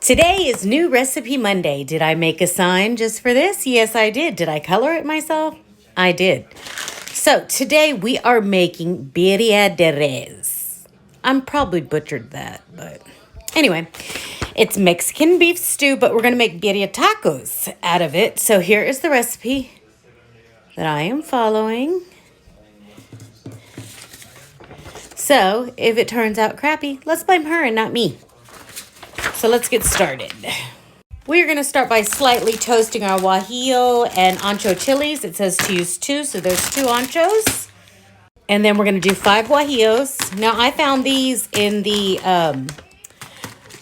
Today is New Recipe Monday. Did I make a sign just for this? Yes, I did. Did I color it myself? I did. So today we are making Birria de res. I'm probably butchered that, but anyway, it's Mexican beef stew, but we're going to make birria tacos out of it. So here is the recipe that I am following. So if it turns out crappy, let's blame her and not me. So let's get started. We're going to start by slightly toasting our guajillo and ancho chilies. It says to use 2, so there's 2 anchos. And then we're going to do 5 guajillos. Now, I found these in the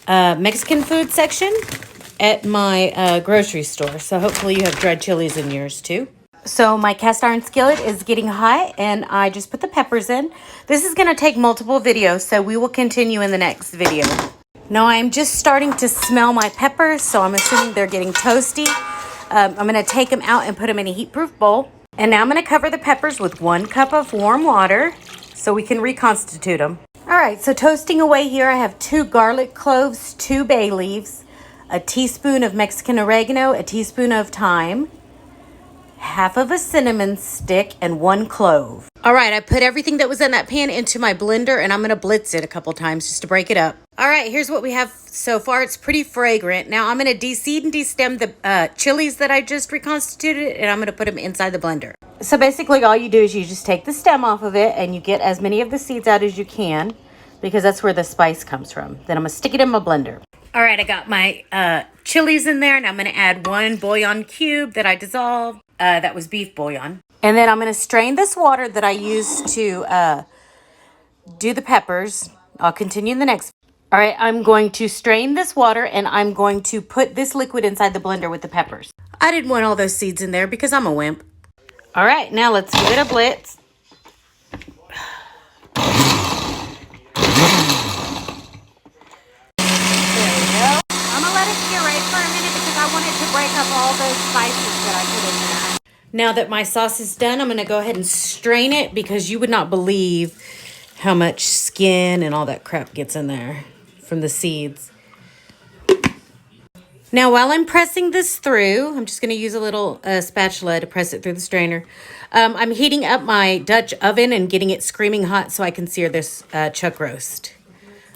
Mexican food section at my grocery store. So hopefully you have dried chilies in yours too. So my cast iron skillet is getting hot and I just put the peppers in. This is going to take multiple videos, so we will continue in the next video. Now I'm just starting to smell my peppers, so I'm assuming they're getting toasty. I'm going to take them out and put them in a heat-proof bowl. And now I'm going to cover the peppers with 1 cup of warm water so we can reconstitute them. All right, so toasting away here, I have 2 garlic cloves, 2 bay leaves, a teaspoon of Mexican oregano, a teaspoon of thyme, half of a cinnamon stick, and 1 clove. All right, I put everything that was in that pan into my blender, and I'm going to blitz it a couple times just to break it up. All right, here's what we have so far. It's pretty fragrant. Now I'm going to de-seed and de-stem the chilies that I just reconstituted, and I'm going to put them inside the blender. So basically all you do is you just take the stem off of it, and you get as many of the seeds out as you can, because that's where the spice comes from. Then I'm going to stick it in my blender. All right, I got my chilies in there, and I'm going to add 1 bouillon cube that I dissolved. That was beef bouillon. And then I'm going to strain this water that I used to do the peppers. I'll continue in the next. All right, I'm going to strain this water and I'm going to put this liquid inside the blender with the peppers. I didn't want all those seeds in there because I'm a wimp. All right, now let's give it a blitz. There we go. I'm going to let it curate for a minute because I want it to break up all those spices that I put in there. Now that my sauce is done, I'm going to go ahead and strain it because you would not believe how much skin and all that crap gets in there from the seeds. Now, while I'm pressing this through, I'm just going to use a little spatula to press it through the strainer. I'm heating up my Dutch oven and getting it screaming hot so I can sear this chuck roast.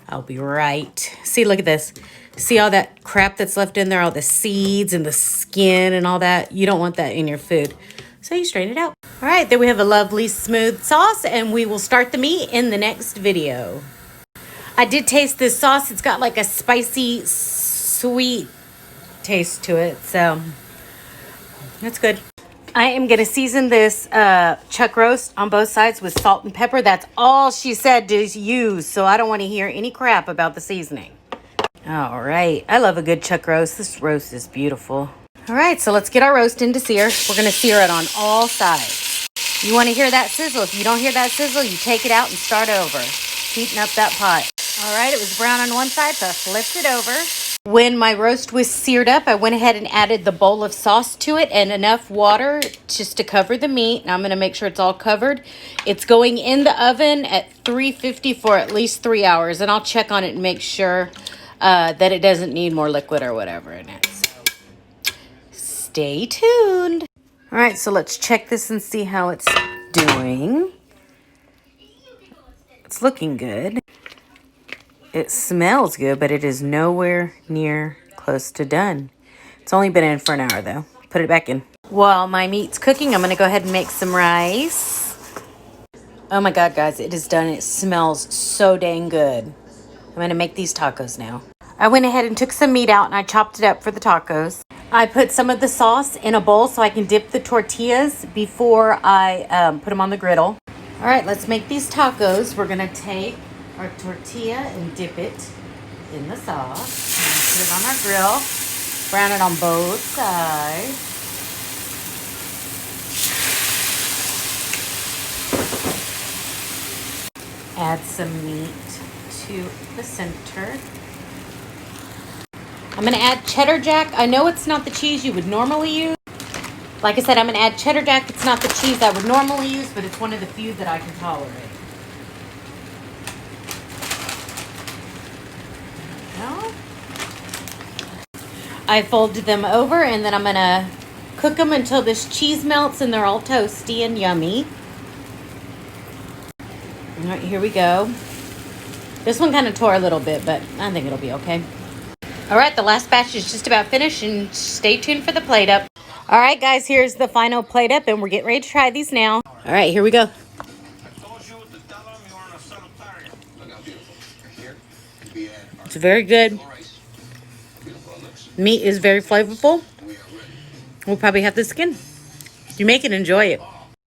I'll be right. See, look at this. See all that crap that's left in there, all the seeds and the skin and all that? You don't want that in your food. So you strain it out. All right, then we have a lovely smooth sauce, and we will start the meat in the next video. I did taste this sauce. It's got like a spicy, sweet taste to it, so that's good. I am going to season this chuck roast on both sides with salt and pepper. That's all she said to use, so I don't want to hear any crap about the seasoning. All right, I love a good chuck roast. This roast is beautiful. All right, so let's get our roast into sear. We're going to sear it on all sides. You want to hear that sizzle. If you don't hear that sizzle, you take it out and start over. Heating up that pot. All right, it was brown on one side, so I flipped it over. When my roast was seared up, I went ahead and added the bowl of sauce to it and enough water just to cover the meat. And I'm going to make sure it's all covered. It's going in the oven at 350 for at least 3 hours. And I'll check on it and make sure that it doesn't need more liquid or whatever in it. So stay tuned. All right, so let's check this and see how it's doing. It's looking good. It smells good, but it is nowhere near close to done. It's only been in for an hour, though. Put it back in. While my meat's cooking, I'm going to go ahead and make some rice. Oh, my God, guys. It is done. It smells so dang good. I'm going to make these tacos now. I went ahead and took some meat out, and I chopped it up for the tacos. I put some of the sauce in a bowl so I can dip the tortillas before I put them on the griddle. All right, let's make these tacos. We're going to take our tortilla and dip it in the sauce. And put it on our grill. Brown it on both sides. Add some meat to the center. I'm going to add cheddar jack. I know it's not the cheese you would normally use. Like I said, I'm going to add cheddar jack. It's not the cheese I would normally use, but it's one of the few that I can tolerate. I folded them over, and then I'm going to cook them until this cheese melts and they're all toasty and yummy. All right, here we go. This one kind of tore a little bit, but I think it'll be okay. All right, the last batch is just about finished, and stay tuned for the plate up. All right, guys, here's the final plate up, and we're getting ready to try these now. All right, here we go. It's very good. Meat is very flavorful. We'll probably have the skin. You make it, enjoy it.